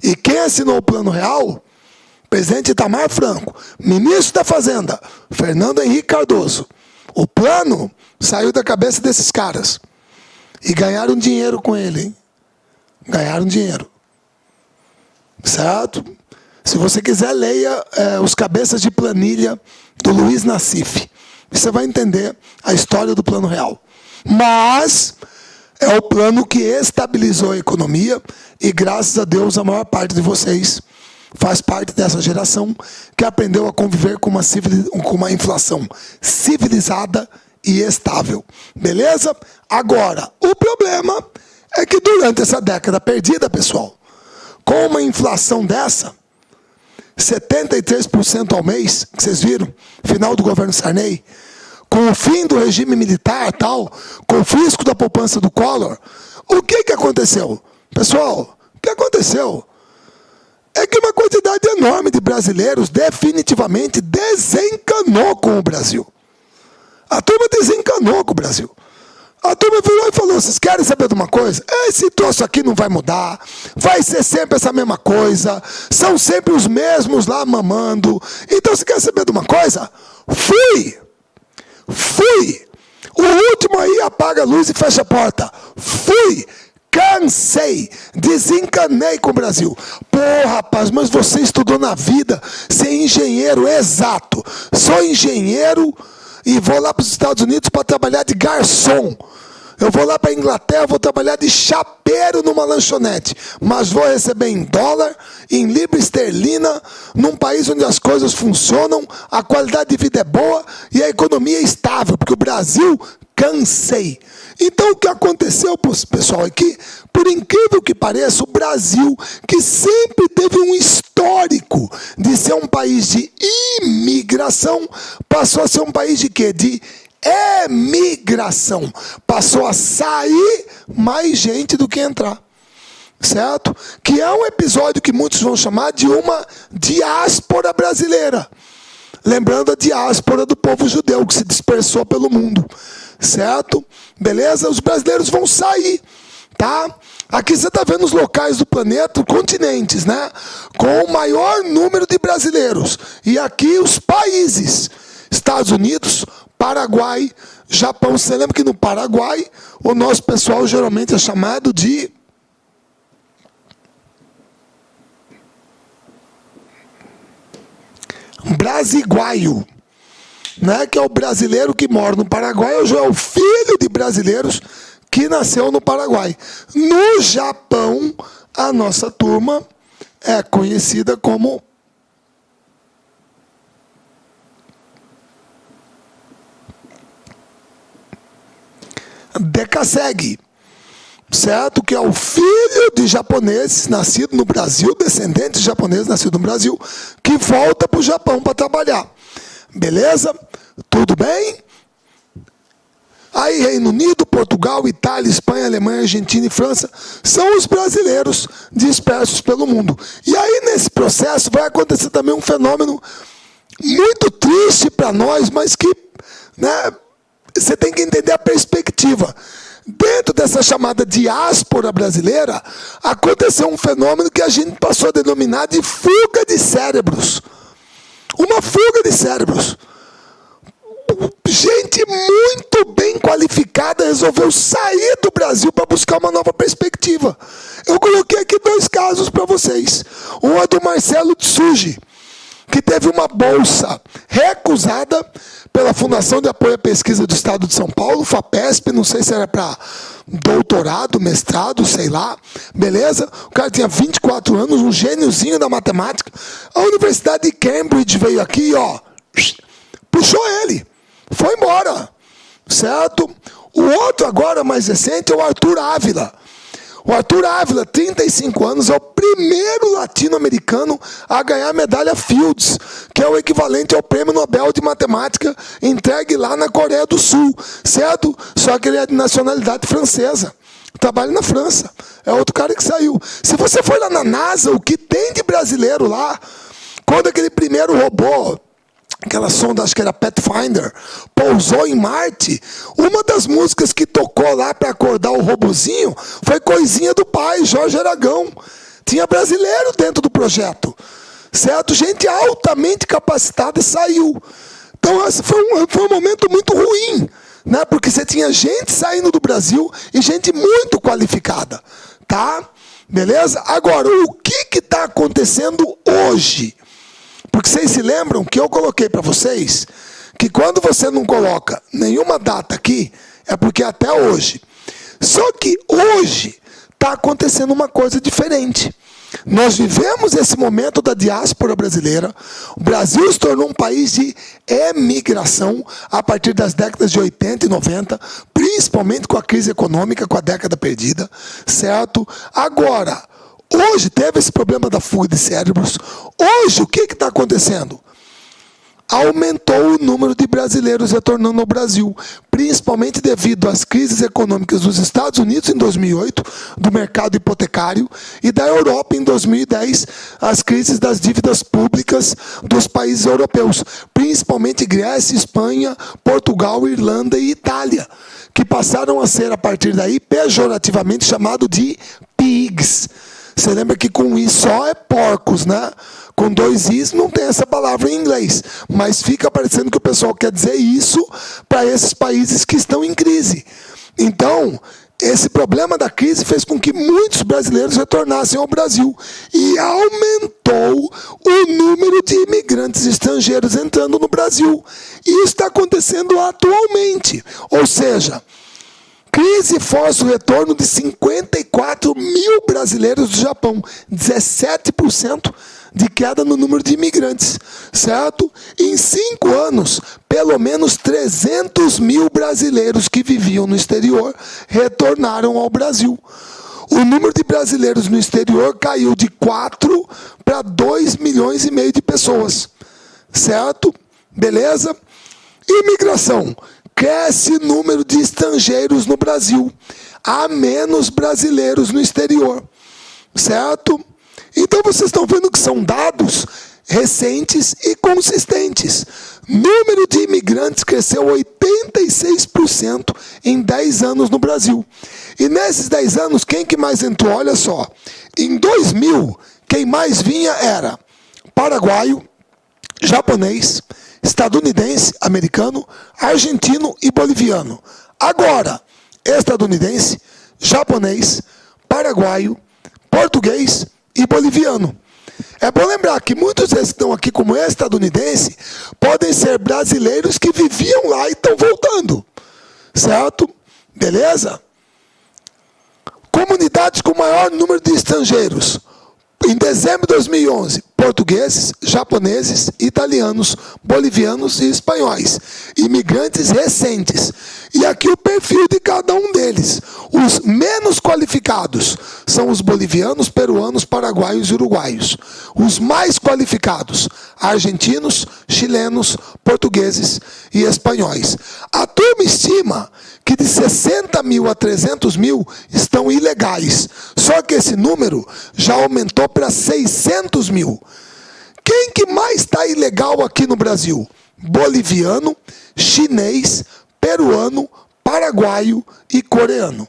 E quem assinou o Plano Real? Presidente Itamar Franco. Ministro da Fazenda, Fernando Henrique Cardoso. O plano saiu da cabeça desses caras. E ganharam dinheiro com ele, hein? Ganharam dinheiro. Certo? Se você quiser, leia os cabeças de planilha do Luiz Nassif. Você vai entender a história do Plano Real. Mas é o plano que estabilizou a economia e, graças a Deus, a maior parte de vocês faz parte dessa geração que aprendeu a conviver com uma inflação civilizada e estável. Beleza? Agora, o problema é que durante essa década perdida, pessoal, com uma inflação dessa, 73% ao mês, que vocês viram, final do governo Sarney, com o fim do regime militar, tal, com o fisco da poupança do Collor, o que aconteceu? Pessoal, o que aconteceu? É que uma quantidade enorme de brasileiros definitivamente desencanou com o Brasil. A turma desencanou com o Brasil. A turma virou e falou, vocês querem saber de uma coisa? Esse troço aqui não vai mudar, vai ser sempre essa mesma coisa, são sempre os mesmos lá mamando. Então, você quer saber de uma coisa? Fui! O último aí apaga a luz e fecha a porta. Fui! Cansei, desencanei com o Brasil. Pô, rapaz, mas você estudou na vida ser engenheiro, exato. Sou engenheiro e vou lá para os Estados Unidos para trabalhar de garçom. Eu vou lá para a Inglaterra, vou trabalhar de chapeiro numa lanchonete. Mas vou receber em dólar, em libra esterlina, num país onde as coisas funcionam, a qualidade de vida é boa e a economia é estável. Porque o Brasil, cansei. Então o que aconteceu, pessoal, é que, por incrível que pareça, o Brasil, que sempre teve um histórico de ser um país de imigração, passou a ser um país de quê? De emigração. Passou a sair mais gente do que entrar. Certo? Que é um episódio que muitos vão chamar de uma diáspora brasileira. Lembrando a diáspora do povo judeu que se dispersou pelo mundo. Certo? Beleza? Os brasileiros vão sair. Tá? Aqui você está vendo os locais do planeta, continentes, né? Com o maior número de brasileiros. E aqui os países. Estados Unidos, Paraguai, Japão. Você lembra que no Paraguai o nosso pessoal geralmente é chamado de brasiguaio, né? Que é o brasileiro que mora no Paraguai, ou já é o filho de brasileiros que nasceu no Paraguai. No Japão, a nossa turma é conhecida como Dekasegi, certo? Que é o filho de japoneses nascido no Brasil, descendente de japoneses nascido no Brasil, que volta para o Japão para trabalhar. Beleza? Tudo bem? Aí Reino Unido, Portugal, Itália, Espanha, Alemanha, Argentina e França são os brasileiros dispersos pelo mundo. E aí nesse processo vai acontecer também um fenômeno muito triste para nós, mas que, né, você tem que entender a perspectiva. Dentro dessa chamada diáspora brasileira, aconteceu um fenômeno que a gente passou a denominar de fuga de cérebros. Uma fuga de cérebros. Gente muito bem qualificada resolveu sair do Brasil para buscar uma nova perspectiva. Eu coloquei aqui 2 casos para vocês. Um é do Marcelo Tsuji, que teve uma bolsa recusada pela Fundação de Apoio à Pesquisa do Estado de São Paulo, FAPESP, não sei se era para doutorado, mestrado, sei lá, beleza? O cara tinha 24 anos, um gêniozinho da matemática. A Universidade de Cambridge veio aqui, ó, puxou ele, foi embora, certo? O outro agora, mais recente, é o Arthur Ávila. O Arthur Ávila, 35 anos, é o primeiro latino-americano a ganhar a medalha Fields, que é o equivalente ao Prêmio Nobel de Matemática entregue lá na Coreia do Sul, certo? Só que ele é de nacionalidade francesa. Trabalha na França. É outro cara que saiu. Se você for lá na NASA, o que tem de brasileiro lá, quando aquele primeiro robô aquela sonda, acho que era Pathfinder, pousou em Marte, uma das músicas que tocou lá para acordar o robozinho foi Coisinha do Pai, Jorge Aragão. Tinha brasileiro dentro do projeto, certo? Gente altamente capacitada saiu. Então esse foi um momento muito ruim, né? Porque você tinha gente saindo do Brasil e gente muito qualificada, tá? Beleza? Agora, o que está acontecendo hoje? Porque vocês se lembram que eu coloquei para vocês que quando você não coloca nenhuma data aqui, é porque até hoje. Só que hoje está acontecendo uma coisa diferente. Nós vivemos esse momento da diáspora brasileira. O Brasil se tornou um país de emigração a partir das décadas de 80 e 90, principalmente com a crise econômica, com a década perdida, certo? Agora, hoje teve esse problema da fuga de cérebros. Hoje, o que está acontecendo? Aumentou o número de brasileiros retornando ao Brasil, principalmente devido às crises econômicas dos Estados Unidos em 2008, do mercado hipotecário, e da Europa em 2010, as crises das dívidas públicas dos países europeus, principalmente Grécia, Espanha, Portugal, Irlanda e Itália, que passaram a ser, a partir daí, pejorativamente chamado de pigs. Você lembra que com I só é porcos, né? Com 2 Is não tem essa palavra em inglês. Mas fica parecendo que o pessoal quer dizer isso para esses países que estão em crise. Então, esse problema da crise fez com que muitos brasileiros retornassem ao Brasil. E aumentou o número de imigrantes estrangeiros entrando no Brasil. E isso está acontecendo atualmente. Ou seja, crise força o retorno de 54 mil brasileiros do Japão, 17% de queda no número de imigrantes, certo? Em 5 anos, pelo menos 300 mil brasileiros que viviam no exterior retornaram ao Brasil. O número de brasileiros no exterior caiu de 4 para 2,5 milhões de pessoas, certo? Beleza? Imigração. Cresce o número de estrangeiros no Brasil. Há menos brasileiros no exterior. Certo? Então vocês estão vendo que são dados recentes e consistentes. Número de imigrantes cresceu 86% em 10 anos no Brasil. E nesses 10 anos, quem que mais entrou? Olha só. Em 2000, quem mais vinha era paraguaio, japonês, estadunidense, americano, argentino e boliviano. Agora, estadunidense, japonês, paraguaio, português e boliviano. É bom lembrar que muitos desses que estão aqui como estadunidense podem ser brasileiros que viviam lá e estão voltando. Certo? Beleza? Comunidades com maior número de estrangeiros. Em dezembro de 2011, portugueses, japoneses, italianos, bolivianos e espanhóis. Imigrantes recentes. E aqui o perfil de cada um deles. Os menos qualificados são os bolivianos, peruanos, paraguaios e uruguaios. Os mais qualificados, argentinos, chilenos, portugueses e espanhóis. A turma estima que de 60 mil a 300 mil estão ilegais. Só que esse número já aumentou para 600 mil. Quem que mais está ilegal aqui no Brasil? Boliviano, chinês, peruano, paraguaio e coreano.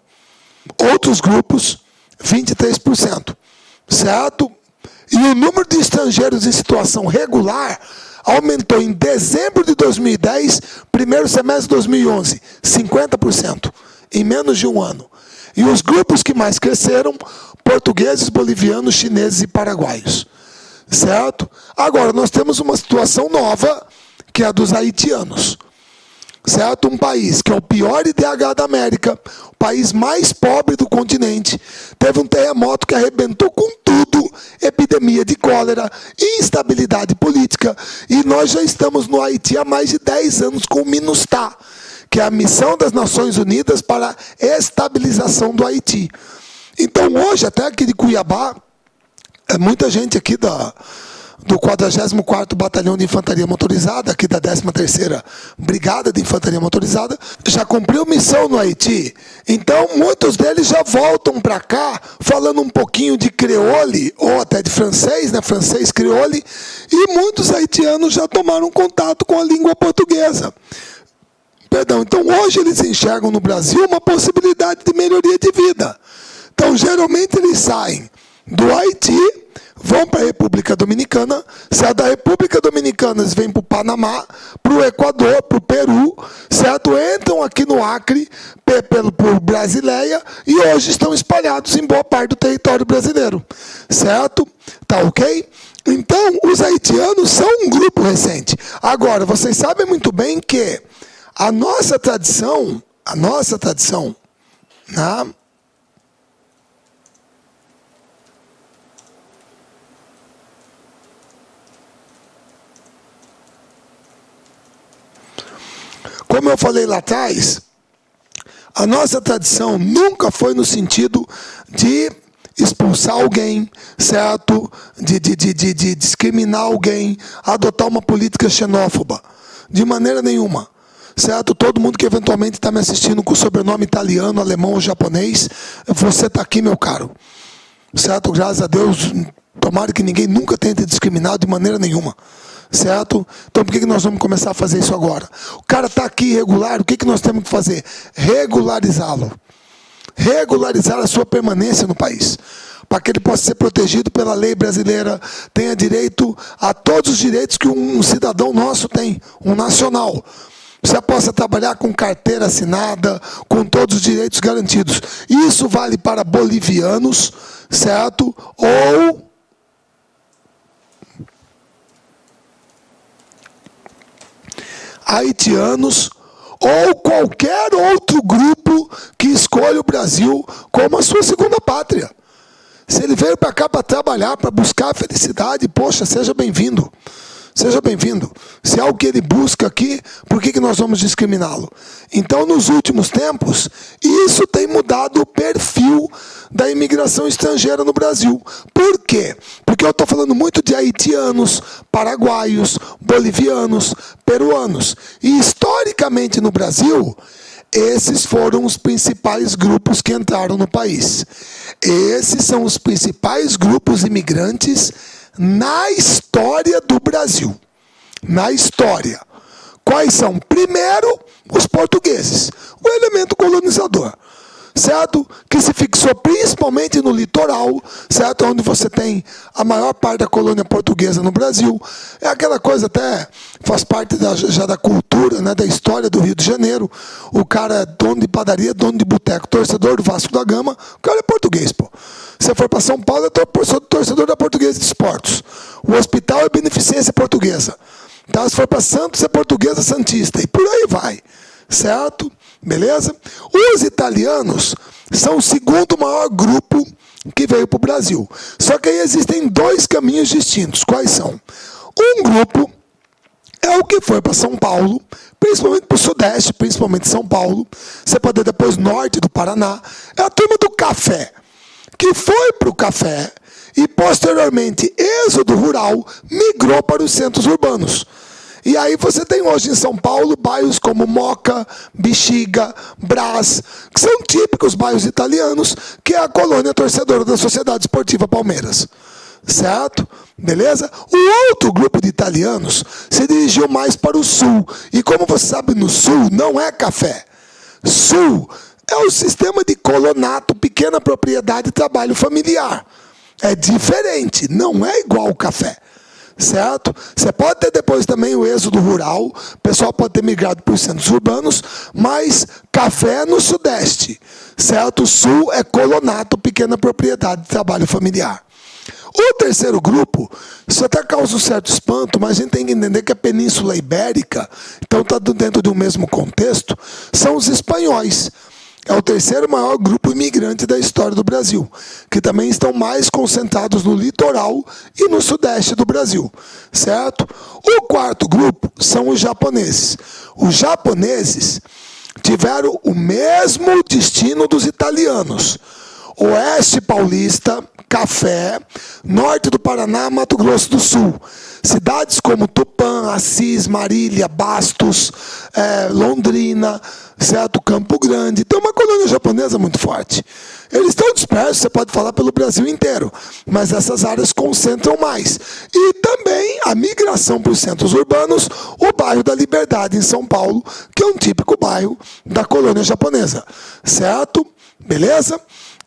Outros grupos, 23%. Certo? E o número de estrangeiros em situação regular aumentou em dezembro de 2010, primeiro semestre de 2011, 50%, em menos de um ano. E os grupos que mais cresceram, portugueses, bolivianos, chineses e paraguaios. Certo? Agora, nós temos uma situação nova, que é a dos haitianos. Certo? Um país que é o pior IDH da América, o país mais pobre do continente, teve um terremoto que arrebentou com tudo, epidemia de cólera, instabilidade política, e nós já estamos no Haiti há mais de 10 anos com o MINUSTAH, que é a Missão das Nações Unidas para a Estabilização do Haiti. Então hoje, até aqui de Cuiabá, muita gente aqui do 44º Batalhão de Infantaria Motorizada, aqui da 13ª Brigada de Infantaria Motorizada, já cumpriu missão no Haiti. Então, muitos deles já voltam para cá falando um pouquinho de creole, ou até de francês, né? Francês creole, e muitos haitianos já tomaram contato com a língua portuguesa. Perdão, então hoje eles enxergam no Brasil uma possibilidade de melhoria de vida. Então, geralmente eles saem do Haiti, vão para a República Dominicana, certo? Da República Dominicana eles vêm para o Panamá, para o Equador, para o Peru, certo? Entram aqui no Acre, por Brasileia, e hoje estão espalhados em boa parte do território brasileiro, certo? Tá ok? Então, os haitianos são um grupo recente. Agora, vocês sabem muito bem que a nossa tradição, né? Como eu falei lá atrás, a nossa tradição nunca foi no sentido de expulsar alguém, certo? De discriminar alguém, adotar uma política xenófoba. De maneira nenhuma. Certo? Todo mundo que eventualmente está me assistindo com sobrenome italiano, alemão ou japonês, você está aqui, meu caro. Certo? Graças a Deus, tomara que ninguém nunca tenha te discriminado de maneira nenhuma. Certo? Então por que nós vamos começar a fazer isso agora? O cara está aqui irregular, o que nós temos que fazer? Regularizá-lo. Regularizar a sua permanência no país. Para que ele possa ser protegido pela lei brasileira, tenha direito a todos os direitos que um cidadão nosso tem, um nacional. Você possa trabalhar com carteira assinada, com todos os direitos garantidos. Isso vale para bolivianos, certo? Ou haitianos, ou qualquer outro grupo que escolha o Brasil como a sua segunda pátria. Se ele veio para cá para trabalhar, para buscar a felicidade, poxa, seja bem-vindo. Seja bem-vindo. Se é algo que ele busca aqui, por que nós vamos discriminá-lo? Então, nos últimos tempos, isso tem mudado o perfil da imigração estrangeira no Brasil. Por quê? Porque eu estou falando muito de haitianos, paraguaios, bolivianos, peruanos. E, historicamente, no Brasil, esses foram os principais grupos que entraram no país. Esses são os principais grupos imigrantes na história do Brasil. Na história. Quais são? Primeiro, os portugueses. O elemento colonizador. Certo? Que se fixou principalmente no litoral, certo? Onde você tem a maior parte da colônia portuguesa no Brasil. É aquela coisa até, faz parte já da cultura, né, da história do Rio de Janeiro. O cara é dono de padaria, dono de boteco, torcedor do Vasco da Gama, o cara é português, pô. Se for para São Paulo, é torcedor da Portuguesa de Esportes. O hospital é beneficência portuguesa. Tá? Se for para Santos, é Portuguesa Santista. E por aí vai. Certo? Beleza? Os italianos são o segundo maior grupo que veio para o Brasil. Só que aí existem dois caminhos distintos. Quais são? Um grupo é o que foi para São Paulo, principalmente para o Sudeste, principalmente São Paulo. Você pode ir depois norte do Paraná. É a turma do café, que foi para o café e, posteriormente, êxodo rural, migrou para os centros urbanos. E aí você tem hoje em São Paulo bairros como Moca, Bexiga, Brás, que são típicos bairros italianos, que é a colônia torcedora da Sociedade Esportiva Palmeiras. Certo? Beleza? O outro grupo de italianos se dirigiu mais para o sul. E como você sabe, no sul não é café. Sul é o sistema de colonato, pequena propriedade e trabalho familiar. É diferente, não é igual ao café. Certo? Você pode ter depois também o êxodo rural, o pessoal pode ter migrado para os centros urbanos, mas café no Sudeste. Certo? O Sul é colonato, pequena propriedade de trabalho familiar. O terceiro grupo, isso até causa um certo espanto, mas a gente tem que entender que a Península Ibérica, então está dentro de um mesmo contexto, são os espanhóis. É o terceiro maior grupo imigrante da história do Brasil, que também estão mais concentrados no litoral e no sudeste do Brasil, certo? O quarto grupo são os japoneses. Os japoneses tiveram o mesmo destino dos italianos. Oeste paulista, café, norte do Paraná, Mato Grosso do Sul. Cidades como Tupã, Assis, Marília, Bastos, Londrina, certo? Campo Grande. Tem uma colônia japonesa muito forte. Eles estão dispersos, você pode falar, pelo Brasil inteiro, mas essas áreas concentram mais. E também a migração para os centros urbanos, o bairro da Liberdade, em São Paulo, que é um típico bairro da colônia japonesa, certo? Beleza?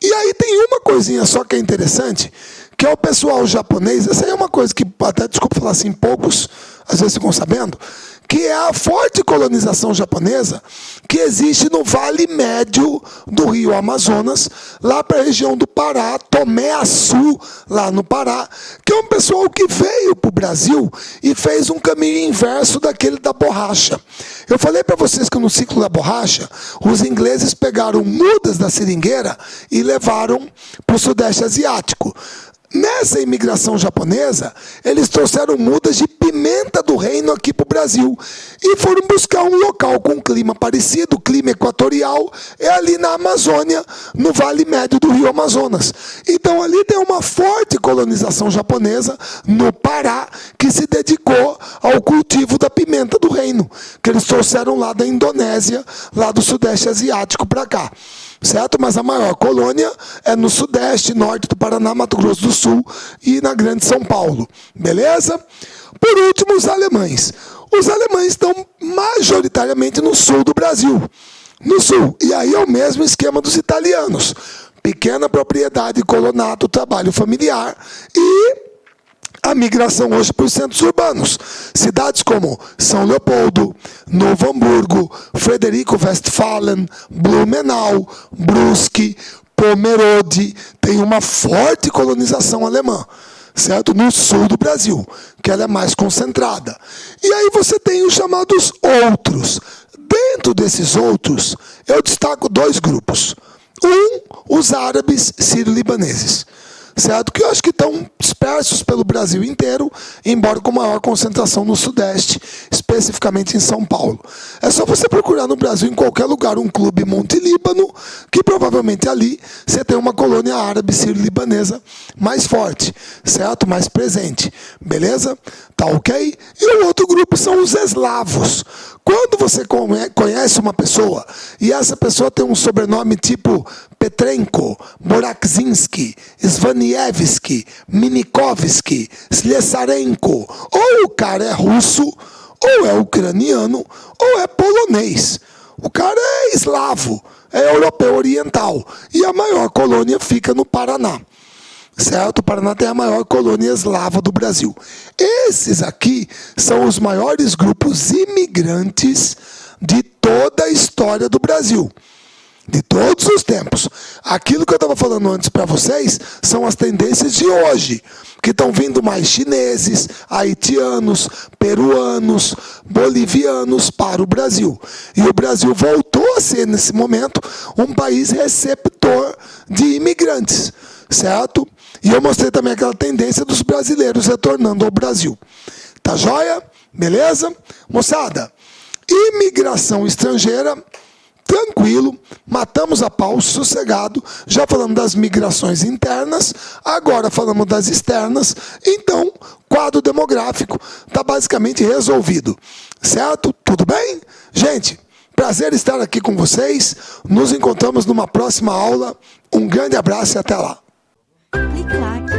E aí tem uma coisinha só que é interessante, que é o pessoal japonês, essa aí é uma coisa que, até desculpa falar assim, poucos às vezes ficam sabendo, que é a forte colonização japonesa que existe no Vale Médio do Rio Amazonas, lá para a região do Pará, Tomé-Açu, lá no Pará, que é um pessoal que veio para o Brasil e fez um caminho inverso daquele da borracha. Eu falei para vocês que no ciclo da borracha, os ingleses pegaram mudas da seringueira e levaram para o Sudeste Asiático. Nessa imigração japonesa, eles trouxeram mudas de pimenta do reino aqui para o Brasil e foram buscar um local com clima parecido, clima equatorial, é ali na Amazônia, no Vale Médio do Rio Amazonas. Então ali tem uma forte colonização japonesa no Pará, que se dedicou ao cultivo da pimenta do reino, que eles trouxeram lá da Indonésia, lá do Sudeste Asiático para cá. Certo? Mas a maior colônia é no Sudeste, Norte do Paraná, Mato Grosso do Sul e na Grande São Paulo. Beleza? Por último, os alemães. Os alemães estão majoritariamente no sul do Brasil. No sul. E aí é o mesmo esquema dos italianos. Pequena propriedade, colonato, trabalho familiar e a migração hoje para os centros urbanos. Cidades como São Leopoldo, Novo Hamburgo, Frederico Westphalen, Blumenau, Brusque, Pomerode, tem uma forte colonização alemã, certo? No sul do Brasil, que ela é mais concentrada. E aí você tem os chamados outros. Dentro desses outros, eu destaco dois grupos. Os árabes sírio-libaneses. Certo? Que eu acho que estão dispersos pelo Brasil inteiro, embora com maior concentração no Sudeste, especificamente em São Paulo. É só você procurar no Brasil, em qualquer lugar, um clube Monte Líbano, que provavelmente ali você tem uma colônia árabe sírio-libanesa mais forte, certo? Mais presente. Beleza? Tá ok? E o outro grupo são os eslavos. Quando você conhece uma pessoa e essa pessoa tem um sobrenome tipo Petrenko, Borakzinski, Svanievski, Minikovski, Sliesarenko, ou o cara é russo, ou é ucraniano, ou é polonês. O cara é eslavo, é europeu oriental. E a maior colônia fica no Paraná. Certo? O Paraná tem a maior colônia eslava do Brasil. Esses aqui são os maiores grupos imigrantes de toda a história do Brasil. De todos os tempos. Aquilo que eu estava falando antes para vocês são as tendências de hoje, que estão vindo mais chineses, haitianos, peruanos, bolivianos para o Brasil. E o Brasil voltou a ser, nesse momento, um país receptor de imigrantes. Certo? E eu mostrei também aquela tendência dos brasileiros retornando ao Brasil. Tá joia? Beleza? Moçada, imigração estrangeira, tranquilo, matamos a pau, sossegado, já falamos das migrações internas, agora falamos das externas, então, quadro demográfico está basicamente resolvido. Certo? Tudo bem? Gente, prazer estar aqui com vocês, nos encontramos numa próxima aula, um grande abraço e até lá. Clique like.